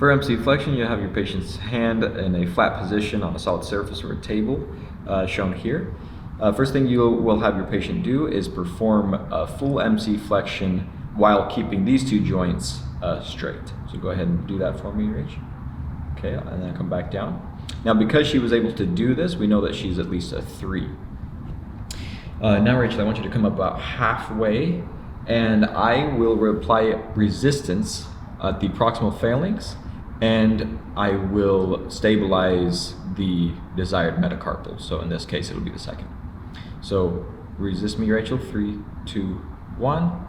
For MC flexion, you have your patient's hand in a flat position on a solid surface or a table, shown here. First thing you will have your patient do is perform a full MC flexion while keeping these two joints straight. So go ahead and do that for me, Rach. Okay, and then come back down. Now, because she was able to do this, we know that she's at least a 3. Now, Rachel, I want you to come about halfway, and I will apply resistance at the proximal phalanx, and I will stabilize the desired metacarpal. So in this case, it'll be the second. So resist me, Rachel. 3, 2, 1.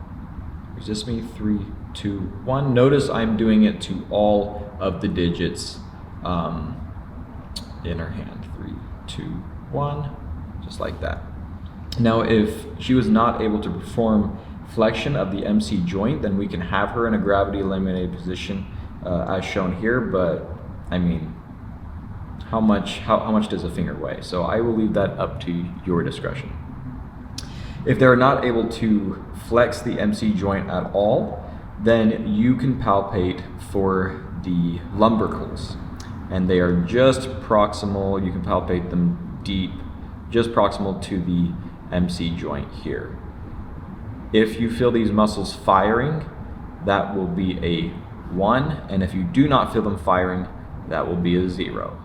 Resist me. 3, 2, 1. Notice I'm doing it to all of the digits in her hand. 3, 2, 1. Just like that. Now, if she was not able to perform flexion of the MC joint, then we can have her in a gravity eliminated position as shown here, but I mean, how much does a finger weigh? So I will leave that up to your discretion. If they're not able to flex the MC joint at all, then you can palpate for the lumbricals, and they are just proximal. You can palpate them deep, just proximal to the MC joint here. If you feel these muscles firing, that will be a 1, and if you do not feel them firing, that will be a 0.